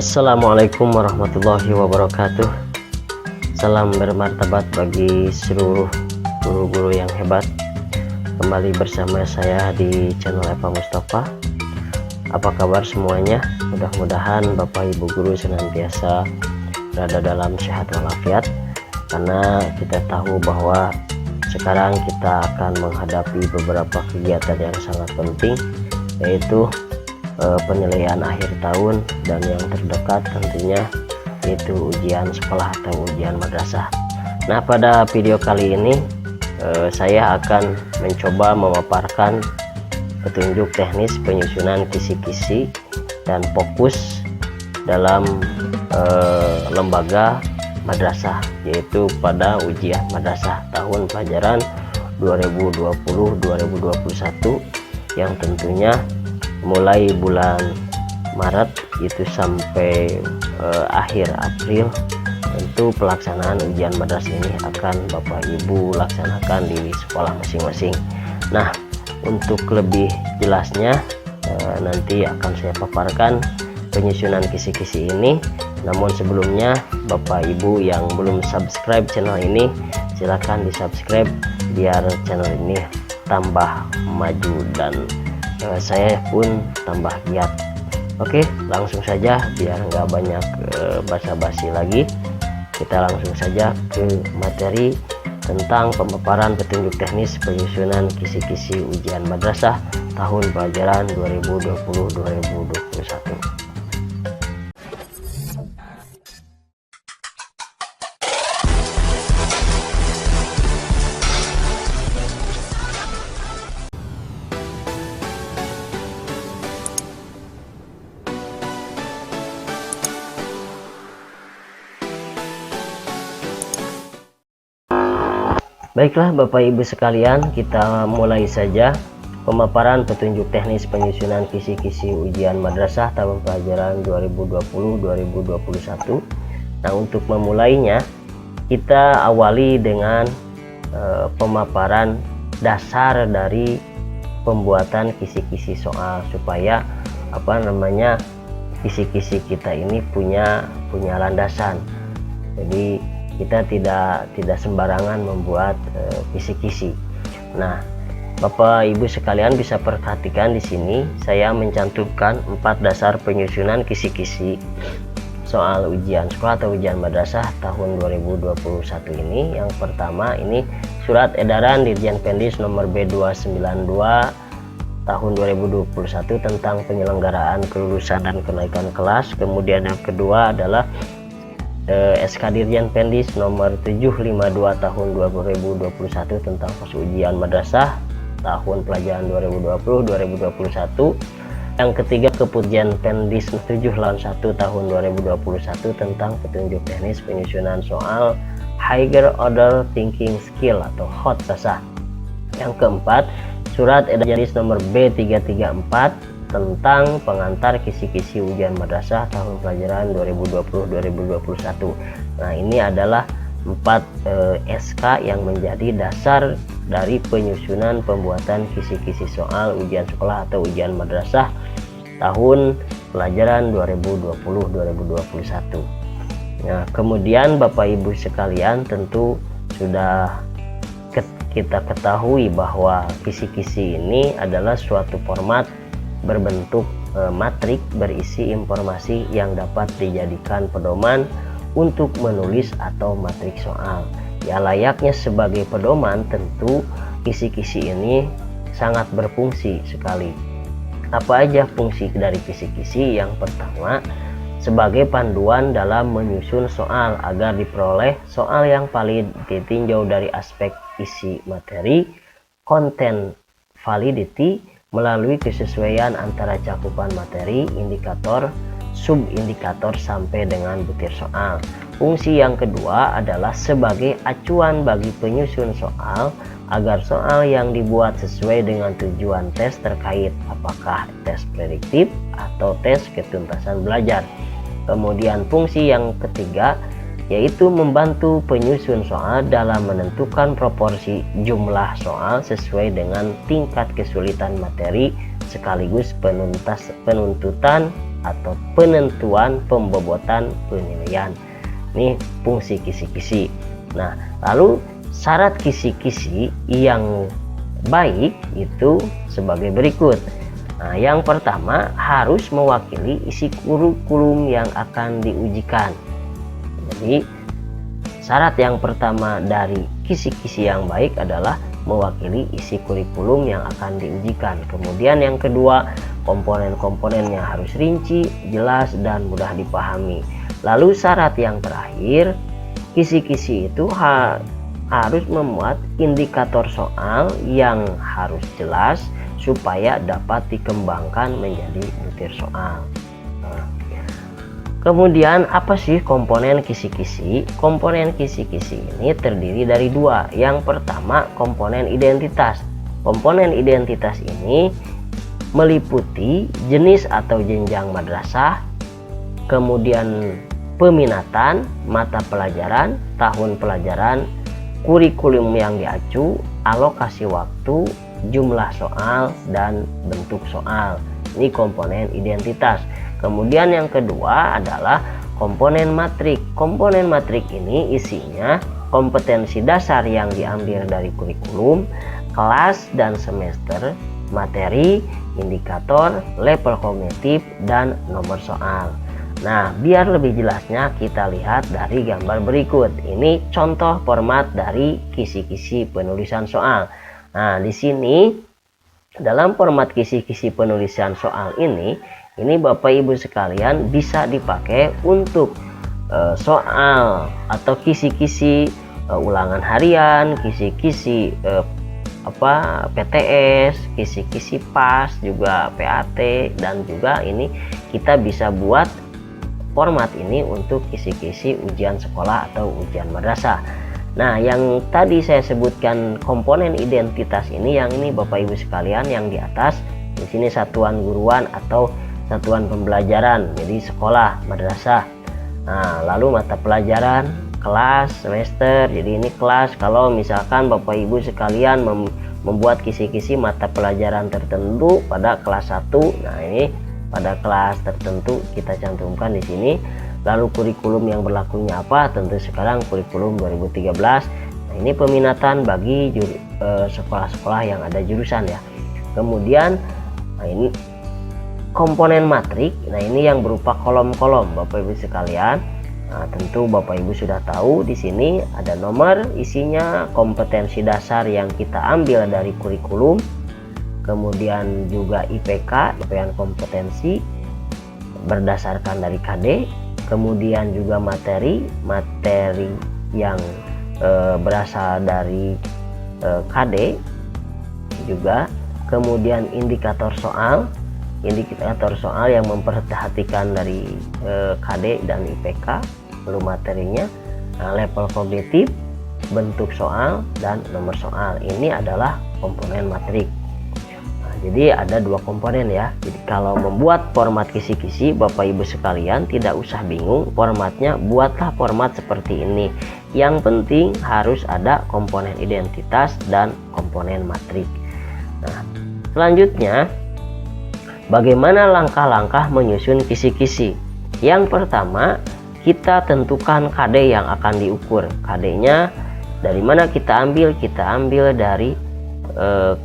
Assalamualaikum warahmatullahi wabarakatuh. Salam bermartabat bagi seluruh guru-guru yang hebat. Kembali bersama saya di channel Eva Mustafa. Apa kabar semuanya? Mudah-mudahan Bapak Ibu guru senantiasa berada dalam sehat walafiat, karena kita tahu bahwa sekarang kita akan menghadapi beberapa kegiatan yang sangat penting, yaitu penilaian akhir tahun dan yang terdekat tentunya yaitu ujian sekolah atau ujian madrasah. Nah, pada video kali ini saya akan mencoba memaparkan petunjuk teknis penyusunan kisi-kisi dan fokus dalam lembaga madrasah, yaitu pada ujian madrasah tahun pelajaran 2020-2021 yang tentunya mulai bulan Maret itu sampai akhir April. Tentu pelaksanaan ujian madrasah ini akan Bapak Ibu laksanakan di sekolah masing-masing. Nah, untuk lebih jelasnya nanti akan saya paparkan penyusunan kisi-kisi ini. Namun sebelumnya, Bapak Ibu yang belum subscribe channel ini, silahkan di subscribe biar channel ini tambah maju dan saya pun tambah giat. Oke, langsung saja biar nggak banyak basa-basi lagi, kita langsung saja ke materi tentang pemaparan petunjuk teknis penyusunan kisi-kisi ujian madrasah tahun pelajaran 2020-2021. Baiklah Bapak Ibu sekalian, kita mulai saja pemaparan petunjuk teknis penyusunan kisi-kisi ujian madrasah tahun pelajaran 2020-2021. Nah, untuk memulainya kita awali dengan pemaparan dasar dari pembuatan kisi-kisi soal, supaya kisi-kisi kita ini punya landasan. Jadi kita tidak sembarangan membuat kisi-kisi. Nah, Bapak Ibu sekalian bisa perhatikan di sini saya mencantumkan 4 dasar penyusunan kisi-kisi soal ujian sekolah atau ujian madrasah tahun 2021 ini. Yang pertama ini Surat Edaran Dirjen Pendis nomor B292 tahun 2021 tentang penyelenggaraan kelulusan dan kenaikan kelas. Kemudian yang kedua adalah SK Dirjen Pendis nomor 752 tahun 2021 tentang pos ujian madrasah tahun pelajaran 2020-2021. Yang ketiga Keputjen Pendis 7/1 tahun 2021 tentang petunjuk teknis penyusunan soal Higher Order Thinking Skill atau HOT-SASA. Yang keempat Surat Edaran nomor B334 tentang pengantar kisi-kisi ujian madrasah tahun pelajaran 2020-2021. Nah, ini adalah 4 SK yang menjadi dasar dari penyusunan pembuatan kisi-kisi soal ujian sekolah atau ujian madrasah tahun pelajaran 2020-2021. Nah, kemudian Bapak Ibu sekalian tentu sudah kita ketahui bahwa kisi-kisi ini adalah suatu format berbentuk matrik berisi informasi yang dapat dijadikan pedoman untuk menulis atau matrik soal. Ya, layaknya sebagai pedoman, tentu kisi-kisi ini sangat berfungsi sekali. Apa aja fungsi dari kisi-kisi? Yang pertama, sebagai panduan dalam menyusun soal agar diperoleh soal yang valid ditinjau dari aspek isi materi, content validity, melalui kesesuaian antara cakupan materi, indikator, subindikator sampai dengan butir soal. Fungsi yang kedua adalah sebagai acuan bagi penyusun soal agar soal yang dibuat sesuai dengan tujuan tes terkait, apakah tes prediktif atau tes ketuntasan belajar. Kemudian fungsi yang ketiga yaitu membantu penyusun soal dalam menentukan proporsi jumlah soal sesuai dengan tingkat kesulitan materi sekaligus penuntutan atau penentuan pembobotan penilaian. Ini fungsi kisi-kisi. Nah, lalu syarat kisi-kisi yang baik itu sebagai berikut. Nah, yang pertama harus mewakili isi kurikulum yang akan diujikan. Jadi syarat yang pertama dari kisi-kisi yang baik adalah mewakili isi kurikulum yang akan diujikan. Kemudian yang kedua, komponen-komponennya harus rinci, jelas, dan mudah dipahami. Lalu syarat yang terakhir, kisi-kisi itu harus memuat indikator soal yang harus jelas supaya dapat dikembangkan menjadi butir soal. Kemudian apa sih komponen kisi-kisi? Komponen kisi-kisi ini terdiri dari dua. Yang pertama, komponen identitas. Komponen identitas ini meliputi jenis atau jenjang madrasah, kemudian peminatan, mata pelajaran, tahun pelajaran, kurikulum yang diacu, alokasi waktu, jumlah soal, dan bentuk soal. Ini komponen identitas. Kemudian yang kedua adalah komponen matrik. Komponen matrik ini isinya kompetensi dasar yang diambil dari kurikulum, kelas dan semester, materi, indikator, level kognitif, dan nomor soal. Nah, biar lebih jelasnya kita lihat dari gambar berikut. Ini contoh format dari kisi-kisi penulisan soal. Nah, di sini dalam format kisi-kisi penulisan soal ini Bapak Ibu sekalian bisa dipakai untuk soal atau kisi-kisi ulangan harian, kisi-kisi PTS, kisi-kisi PAS, juga PAT, dan juga ini kita bisa buat format ini untuk kisi-kisi ujian sekolah atau ujian madrasah. Nah, yang tadi saya sebutkan komponen identitas ini, yang ini Bapak Ibu sekalian yang di atas, di sini satuan guruan atau satuan pembelajaran, jadi sekolah, madrasah. Nah, lalu mata pelajaran, kelas, semester, jadi ini kelas. Kalau misalkan Bapak Ibu sekalian membuat kisi-kisi mata pelajaran tertentu pada kelas 1, nah ini pada kelas tertentu kita cantumkan di sini. Lalu kurikulum yang berlakunya apa? Tentu sekarang kurikulum 2013. Nah, ini peminatan bagi sekolah-sekolah yang ada jurusan ya. Kemudian nah ini komponen matrik. Nah, ini yang berupa kolom-kolom Bapak Ibu sekalian. Nah, tentu Bapak Ibu sudah tahu di sini ada nomor, isinya kompetensi dasar yang kita ambil dari kurikulum. Kemudian juga IPK, capaian kompetensi berdasarkan dari KD. Kemudian juga materi yang berasal dari KD juga. Kemudian indikator soal yang memperhatikan dari KD dan IPK, lalu materinya, level kognitif, bentuk soal, dan nomor soal. Ini adalah komponen matrik. Nah, jadi ada dua komponen ya. Jadi kalau membuat format kisi-kisi, Bapak Ibu sekalian tidak usah bingung formatnya, buatlah format seperti ini. Yang penting harus ada komponen identitas dan komponen matrik. Nah, selanjutnya bagaimana langkah-langkah menyusun kisi-kisi? Yang pertama, kita tentukan KD yang akan diukur. KD-nya dari mana kita ambil? Kita ambil dari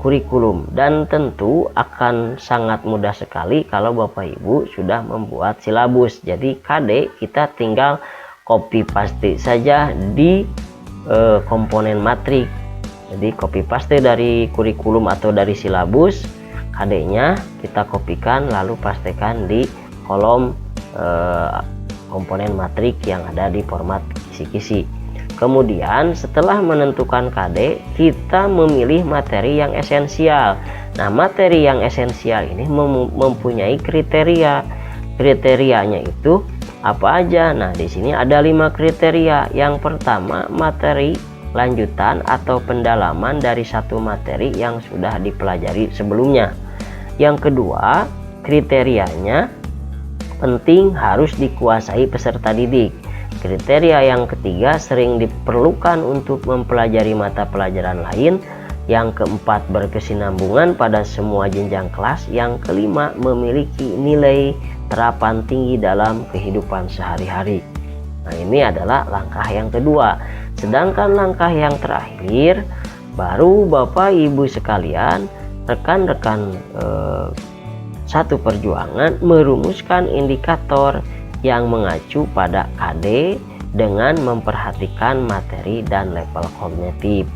kurikulum, dan tentu akan sangat mudah sekali kalau Bapak Ibu sudah membuat silabus. Jadi KD kita tinggal copy paste saja di komponen matrik. Jadi copy paste dari kurikulum atau dari silabus, KD-nya kita kopikan lalu pastekan di kolom komponen matrik yang ada di format kisi-kisi. Kemudian setelah menentukan KD, kita memilih materi yang esensial. Nah, materi yang esensial ini mempunyai kriteria. Kriterianya itu apa aja? Nah, di sini ada 5 kriteria. Yang pertama, materi lanjutan atau pendalaman dari satu materi yang sudah dipelajari sebelumnya. Yang kedua, kriterianya penting harus dikuasai peserta didik. Kriteria yang ketiga, sering diperlukan untuk mempelajari mata pelajaran lain. Yang keempat, berkesinambungan pada semua jenjang kelas. Yang kelima, memiliki nilai terapan tinggi dalam kehidupan sehari-hari. Nah, ini adalah langkah yang kedua. Sedangkan langkah yang terakhir, baru Bapak Ibu sekalian, rekan-rekan satu perjuangan merumuskan indikator yang mengacu pada KD dengan memperhatikan materi dan level kognitif.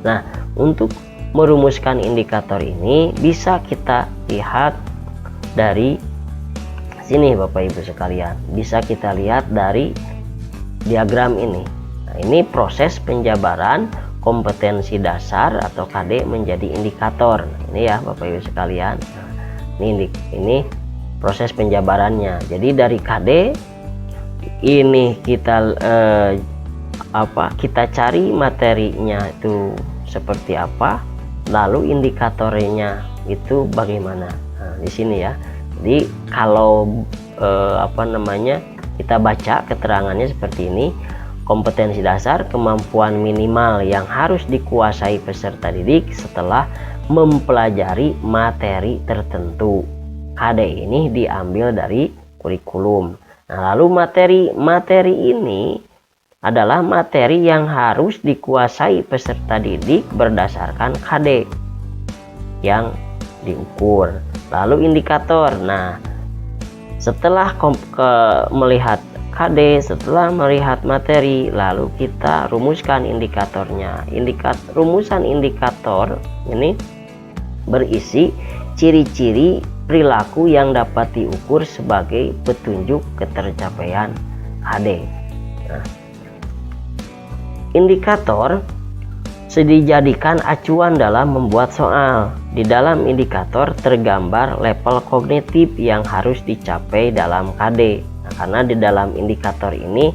Nah, untuk merumuskan indikator ini bisa kita lihat dari sini Bapak Ibu sekalian. Bisa kita lihat dari diagram ini. Nah, ini proses penjabaran kompetensi dasar atau KD menjadi indikator. Nah, ini ya Bapak Ibu sekalian. Nah, ini proses penjabarannya. Jadi dari KD ini kita kita cari materinya itu seperti apa, lalu indikatornya itu bagaimana. Nah, di sini ya. Jadi kalau kita baca keterangannya seperti ini. Kompetensi dasar, kemampuan minimal yang harus dikuasai peserta didik setelah mempelajari materi tertentu. KD ini diambil dari kurikulum. Nah, lalu materi ini adalah materi yang harus dikuasai peserta didik berdasarkan KD yang diukur. Lalu indikator. Nah, setelah melihat KD, setelah melihat materi, lalu kita rumuskan indikatornya. Rumusan indikator ini berisi ciri-ciri perilaku yang dapat diukur sebagai petunjuk ketercapaian KD. Nah, indikator dijadikan acuan dalam membuat soal. Di dalam indikator tergambar level kognitif yang harus dicapai dalam KD. Nah, karena di dalam indikator ini,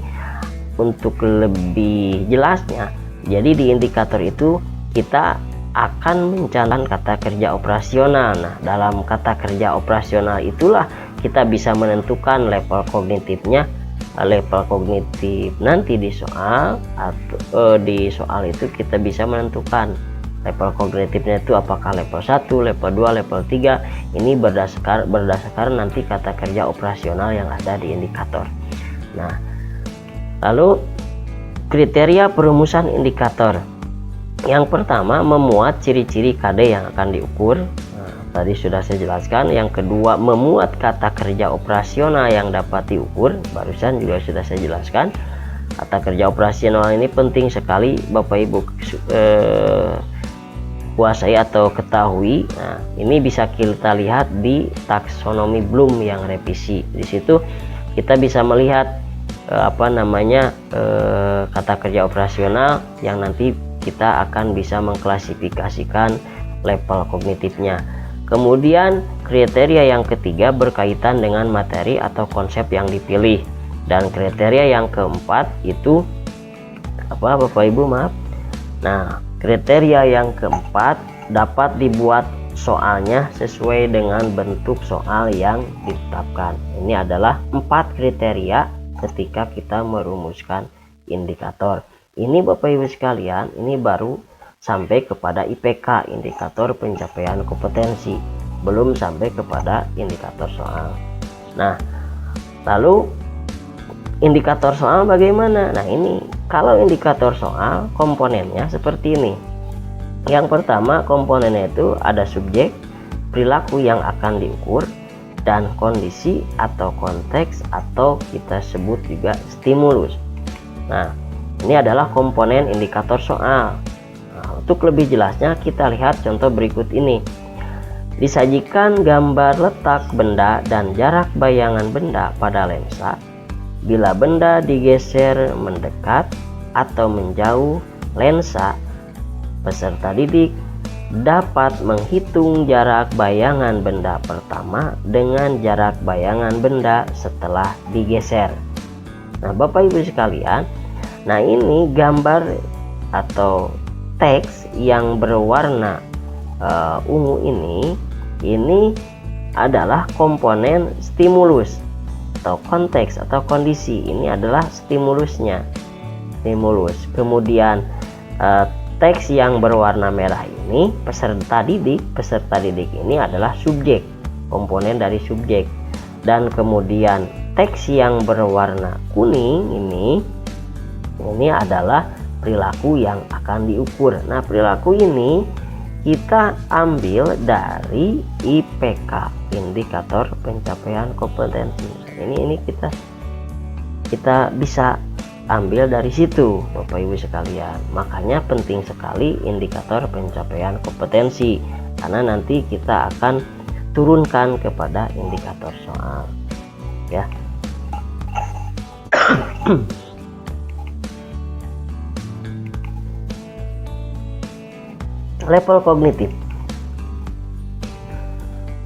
untuk lebih jelasnya, jadi di indikator itu kita akan mencantumkan kata kerja operasional. Nah, dalam kata kerja operasional itulah kita bisa menentukan level kognitifnya. Level kognitif nanti di soal atau di soal itu kita bisa menentukan level kognitifnya itu apakah level 1, level 2, level 3. Ini berdasarkan nanti kata kerja operasional yang ada di indikator. Nah, lalu kriteria perumusan indikator. Yang pertama, memuat ciri-ciri KD yang akan diukur. Nah, tadi sudah saya jelaskan. Yang kedua, memuat kata kerja operasional yang dapat diukur. Barusan juga sudah saya jelaskan. Kata kerja operasional ini penting sekali Bapak Ibu kuasai atau ketahui. Nah, ini bisa kita lihat di taksonomi Bloom yang revisi. Di situ kita bisa melihat kata kerja operasional yang nanti kita akan bisa mengklasifikasikan level kognitifnya. Kemudian kriteria yang ketiga berkaitan dengan materi atau konsep yang dipilih. Dan kriteria yang keempat itu Bapak Ibu maaf. Nah, kriteria yang keempat dapat dibuat soalnya sesuai dengan bentuk soal yang ditetapkan. Ini adalah 4 kriteria ketika kita merumuskan indikator. Ini Bapak Ibu sekalian, ini baru sampai kepada IPK, indikator pencapaian kompetensi, belum sampai kepada indikator soal. Nah, lalu indikator soal bagaimana? Nah, ini kalau indikator soal komponennya seperti ini. Yang pertama, komponennya itu ada subjek, perilaku yang akan diukur, dan kondisi atau konteks atau kita sebut juga stimulus. Nah, ini adalah komponen indikator soal. Nah, untuk lebih jelasnya kita lihat contoh berikut ini. Disajikan gambar letak benda dan jarak bayangan benda pada lensa. Bila benda digeser mendekat atau menjauh lensa, peserta didik dapat menghitung jarak bayangan benda pertama dengan jarak bayangan benda setelah digeser. Nah, Bapak Ibu sekalian, nah ini gambar atau teks yang berwarna ungu ini adalah komponen stimulus atau konteks atau kondisi. Ini adalah stimulusnya, stimulus. Kemudian teks yang berwarna merah ini peserta didik ini adalah subjek, komponen dari subjek. dan kemudian teks yang berwarna kuning ini adalah perilaku yang akan diukur. Nah, perilaku ini kita ambil dari IPK, indikator pencapaian kompetensi. Ini kita bisa ambil dari situ, Bapak Ibu sekalian. Makanya penting sekali indikator pencapaian kompetensi, karena nanti kita akan turunkan kepada indikator soal, ya. Level kognitif.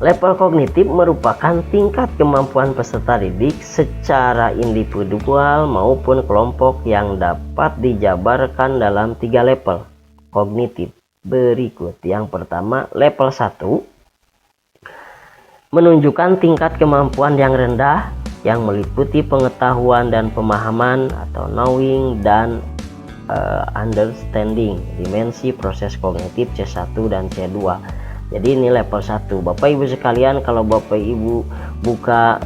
Level kognitif merupakan tingkat kemampuan peserta didik secara individual maupun kelompok yang dapat dijabarkan dalam 3 level kognitif berikut. Yang pertama, level 1 menunjukkan tingkat kemampuan yang rendah yang meliputi pengetahuan dan pemahaman atau knowing dan understanding, dimensi proses kognitif C1 dan C2. Jadi ini level 1. Bapak Ibu sekalian, kalau Bapak Ibu buka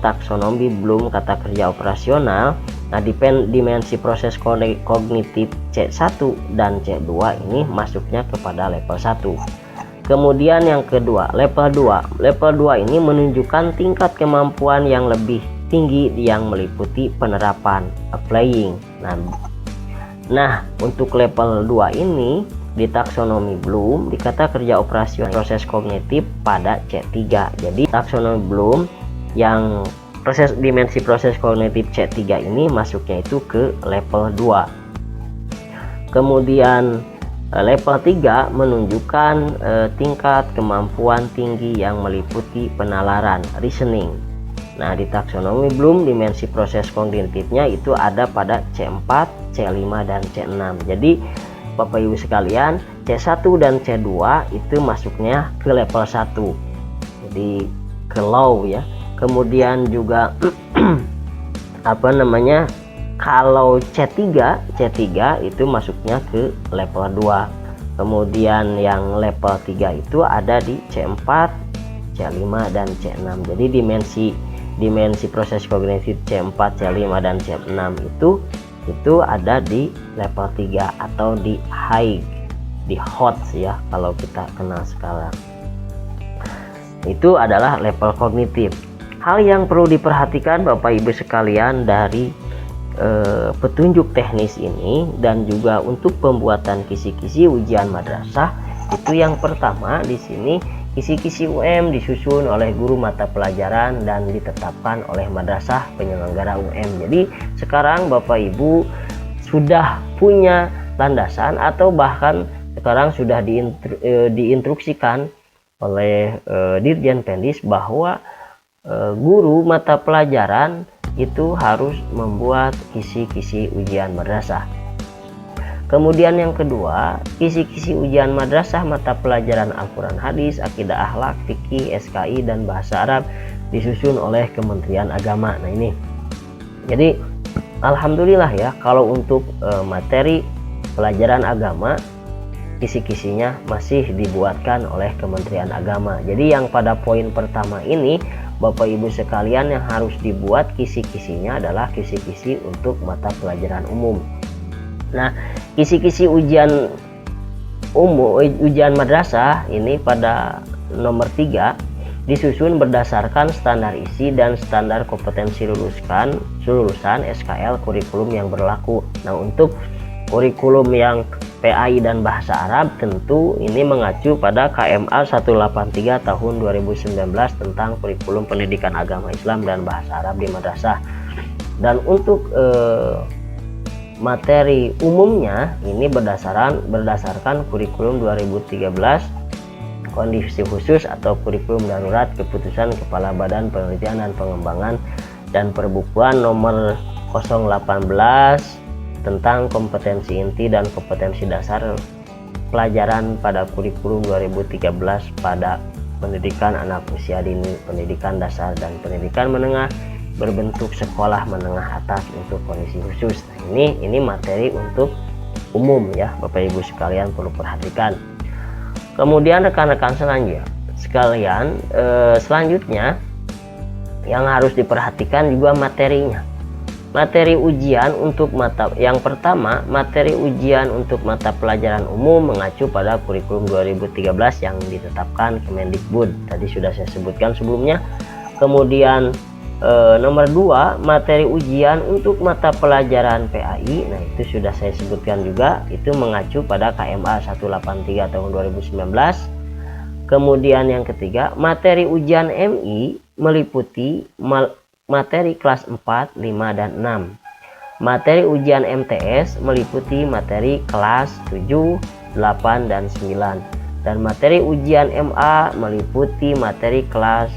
taksonomi Bloom kata kerja operasional, nah dimensi proses kognitif C1 dan C2 ini masuknya kepada level 1. Kemudian yang kedua, level 2. Level 2 ini menunjukkan tingkat kemampuan yang lebih tinggi yang meliputi penerapan, applying. Nah, untuk level 2 ini di taksonomi Bloom di kata kerja operasional proses kognitif pada C3. Jadi taksonomi Bloom yang dimensi proses kognitif C3 ini masuknya itu ke level 2. Kemudian level 3 menunjukkan tingkat kemampuan tinggi yang meliputi penalaran, reasoning. Nah, di taksonomi Bloom dimensi proses kognitifnya itu ada pada C4, C5 dan C6. Jadi Bapak Ibu sekalian, C1 dan C2 itu masuknya ke level 1. Jadi ke low ya. Kemudian juga kalau C3 itu masuknya ke level 2. Kemudian yang level 3 itu ada di C4, C5 dan C6. Jadi dimensi proses kognitif C4, C5 dan C6 itu ada di level 3 atau di high, di hot ya kalau kita kenal sekarang. Itu adalah level kognitif. Hal yang perlu diperhatikan Bapak Ibu sekalian dari petunjuk teknis ini dan juga untuk pembuatan kisi-kisi ujian madrasah, itu yang pertama di sini kisi-kisi UM disusun oleh guru mata pelajaran dan ditetapkan oleh madrasah penyelenggara UM. Jadi sekarang Bapak Ibu sudah punya landasan atau bahkan sekarang sudah diinstruksikan oleh Dirjen Pendis bahwa guru mata pelajaran itu harus membuat kisi-kisi ujian madrasah. Kemudian yang kedua, kisi-kisi ujian madrasah mata pelajaran Al-Quran Hadis, Akidah Akhlak, Fikih, SKI, dan Bahasa Arab disusun oleh Kementerian Agama. Nah ini, jadi alhamdulillah ya kalau untuk materi pelajaran agama, kisi-kisinya masih dibuatkan oleh Kementerian Agama. Jadi yang pada poin pertama ini, Bapak Ibu sekalian, yang harus dibuat kisi-kisinya adalah kisi-kisi untuk mata pelajaran umum. Nah, kisi-kisi ujian madrasah ini pada nomor 3 disusun berdasarkan standar isi dan standar kompetensi lulusan SKL kurikulum yang berlaku. Nah, untuk kurikulum yang PAI dan Bahasa Arab tentu ini mengacu pada KMA 183 tahun 2019 tentang kurikulum pendidikan agama Islam dan Bahasa Arab di madrasah. Dan untuk materi umumnya ini berdasarkan kurikulum 2013 kondisi khusus atau kurikulum darurat keputusan Kepala Badan Penelitian dan Pengembangan dan Perbukuan nomor 018 tentang kompetensi inti dan kompetensi dasar pelajaran pada kurikulum 2013 pada pendidikan anak usia dini, pendidikan dasar dan pendidikan menengah berbentuk sekolah menengah atas untuk kondisi khusus. Nah, ini materi untuk umum ya, Bapak Ibu sekalian perlu perhatikan. Kemudian rekan-rekan selanjutnya yang harus diperhatikan juga materinya. Materi ujian untuk yang pertama, materi ujian untuk mata pelajaran umum mengacu pada kurikulum 2013 yang ditetapkan Kemendikbud. Tadi sudah saya sebutkan sebelumnya. Kemudian nomor 2, materi ujian untuk mata pelajaran PAI. Nah, itu sudah saya sebutkan juga, itu mengacu pada KMA 183 tahun 2019. Kemudian yang ketiga, materi ujian MI meliputi materi kelas 4, 5, dan 6. Materi ujian MTS meliputi materi kelas 7, 8, dan 9. Dan materi ujian MA meliputi materi kelas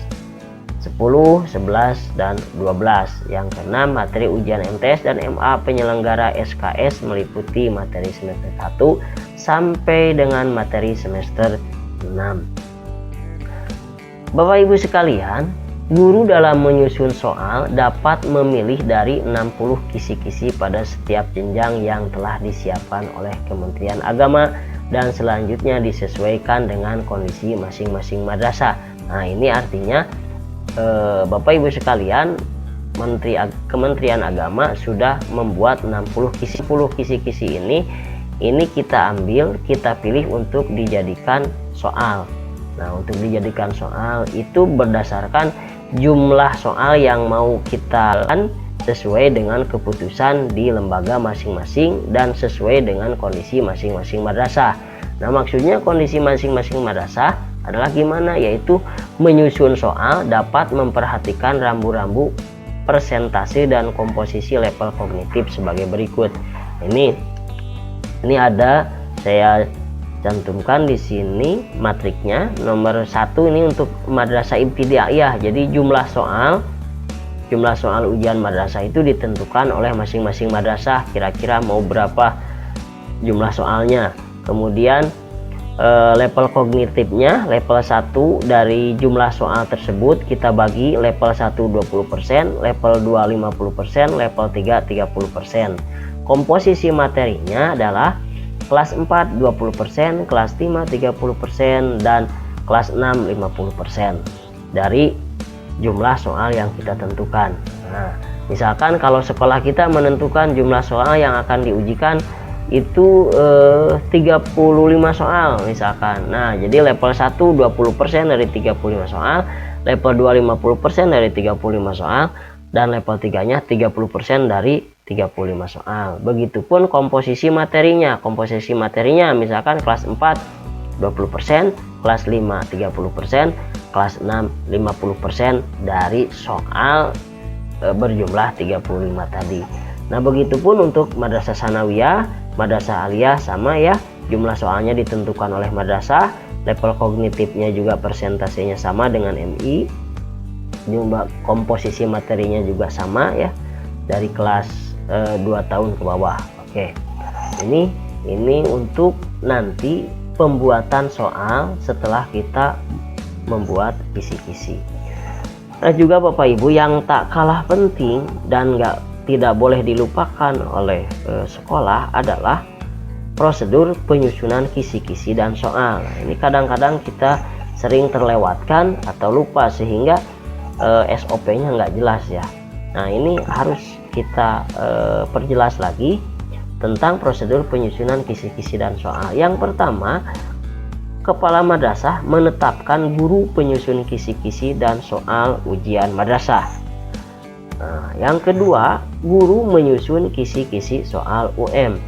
10, 11, dan 12. Yang keenam, materi ujian MTS dan MA penyelenggara SKS meliputi materi semester 1 sampai dengan materi semester 6. Bapak Ibu sekalian, guru dalam menyusun soal dapat memilih dari 60 kisi-kisi pada setiap jenjang yang telah disiapkan oleh Kementerian Agama dan selanjutnya disesuaikan dengan kondisi masing-masing madrasah. Nah, ini artinya Bapak Ibu sekalian, Kementerian Agama sudah membuat 60 kisi. 10 kisi-kisi ini kita ambil, kita pilih untuk dijadikan soal. Nah, untuk dijadikan soal itu berdasarkan jumlah soal yang mau kita lakukan sesuai dengan keputusan di lembaga masing-masing dan sesuai dengan kondisi masing-masing madrasah. Nah, maksudnya kondisi masing-masing madrasah adalah gimana? Yaitu menyusun soal dapat memperhatikan rambu-rambu persentase dan komposisi level kognitif sebagai berikut. Ini ada saya cantumkan di sini matriknya. Nomor 1 ini untuk madrasah ibtidaiyah. Jadi jumlah soal ujian madrasah itu ditentukan oleh masing-masing madrasah, kira-kira mau berapa jumlah soalnya. Kemudian level kognitifnya, level 1 dari jumlah soal tersebut kita bagi level 1 20%, level 2 50%, level 3 30%. Komposisi materinya adalah kelas 4 20%, kelas 5 30%, dan kelas 6 50% dari jumlah soal yang kita tentukan. Nah, misalkan kalau sekolah kita menentukan jumlah soal yang akan diujikan itu 35 soal misalkan. Nah, jadi level 1 20% dari 35 soal, level 2 50% dari 35 soal, dan level 3-nya 30% dari 35 soal. Begitupun komposisi materinya. Komposisi materinya misalkan kelas 4 20%, kelas 5 30%, kelas 6 50% dari soal berjumlah 35 tadi. Nah, begitupun untuk madrasah sanawiyah, madrasah aliyah sama ya. Jumlah soalnya ditentukan oleh madrasah, level kognitifnya juga persentasenya sama dengan MI. Jumlah komposisi materinya juga sama ya, dari kelas 2 tahun ke bawah. Oke. Ini untuk nanti pembuatan soal setelah kita membuat kisi-kisi. Nah, juga Bapak Ibu yang tak kalah penting dan tidak boleh dilupakan oleh sekolah adalah prosedur penyusunan kisi-kisi dan soal. Nah, ini kadang-kadang kita sering terlewatkan atau lupa sehingga SOP-nya nggak jelas ya. Nah, ini harus kita perjelas lagi tentang prosedur penyusunan kisi-kisi dan soal. Yang pertama, kepala madrasah menetapkan guru penyusun kisi-kisi dan soal ujian madrasah. Nah, yang kedua, guru menyusun kisi-kisi soal UM.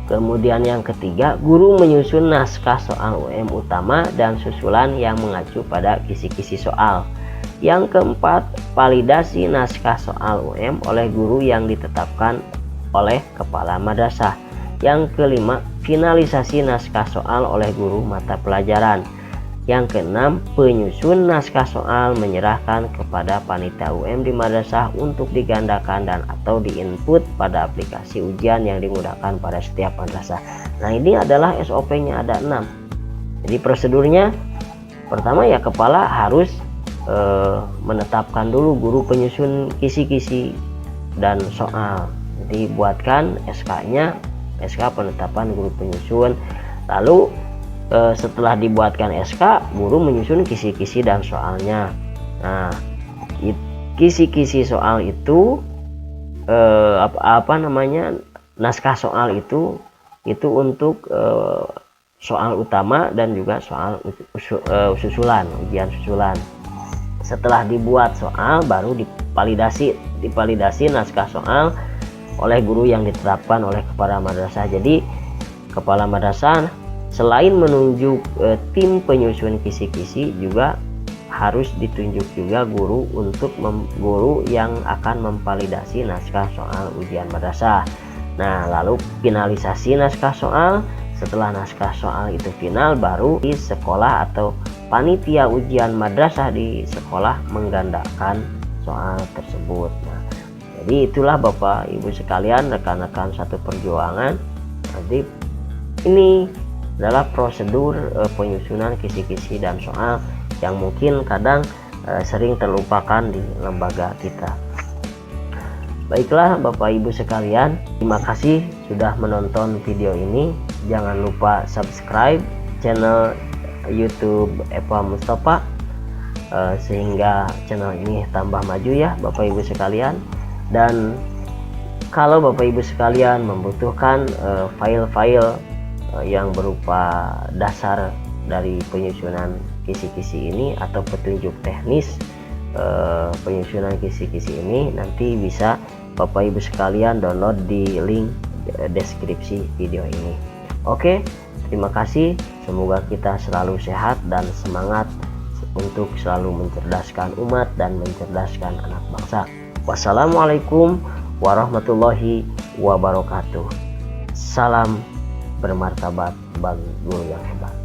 Kemudian yang ketiga, guru menyusun naskah soal UM utama dan susulan yang mengacu pada kisi-kisi soal. Yang keempat, validasi naskah soal UM oleh guru yang ditetapkan oleh kepala madrasah. Yang kelima, finalisasi naskah soal oleh guru mata pelajaran. Yang keenam, penyusun naskah soal menyerahkan kepada panitia UM di madrasah untuk digandakan dan atau diinput pada aplikasi ujian yang dimudahkan pada setiap madrasah. Nah, ini adalah SOP-nya ada 6. Jadi prosedurnya pertama ya, kepala harus menetapkan dulu guru penyusun kisi-kisi dan soal. Jadi buatkan SK-nya, SK penetapan guru penyusun. Lalu setelah dibuatkan SK, guru menyusun kisi-kisi dan soalnya. Nah, kisi-kisi soal itu naskah soal itu untuk soal utama dan juga soal susulan, ujian susulan. Setelah dibuat soal baru dipalidasi naskah soal oleh guru yang ditetapkan oleh kepala madrasah. Jadi kepala madrasah selain menunjuk tim penyusun kisi-kisi juga harus ditunjuk juga guru guru yang akan memvalidasi naskah soal ujian madrasah. Nah, lalu finalisasi naskah soal. Setelah naskah soal itu final, baru di sekolah atau panitia ujian madrasah di sekolah menggandakan soal tersebut. Nah, jadi itulah Bapak Ibu sekalian, rekan-rekan satu perjuangan. Jadi ini adalah prosedur penyusunan kisi-kisi dan soal yang mungkin kadang sering terlupakan di lembaga kita. Baiklah Bapak Ibu sekalian, terima kasih sudah menonton video ini. Jangan lupa subscribe channel YouTube Eva Mustafa sehingga channel ini tambah maju ya Bapak Ibu sekalian. Dan kalau Bapak Ibu sekalian membutuhkan file-file yang berupa dasar dari penyusunan kisi-kisi ini atau petunjuk teknis penyusunan kisi-kisi ini, nanti bisa Bapak Ibu sekalian download di link deskripsi video ini. Oke, terima kasih. Semoga kita selalu sehat dan semangat untuk selalu mencerdaskan umat dan mencerdaskan anak bangsa. Wassalamualaikum warahmatullahi wabarakatuh. Salam bermartabat bagi guru yang hebat.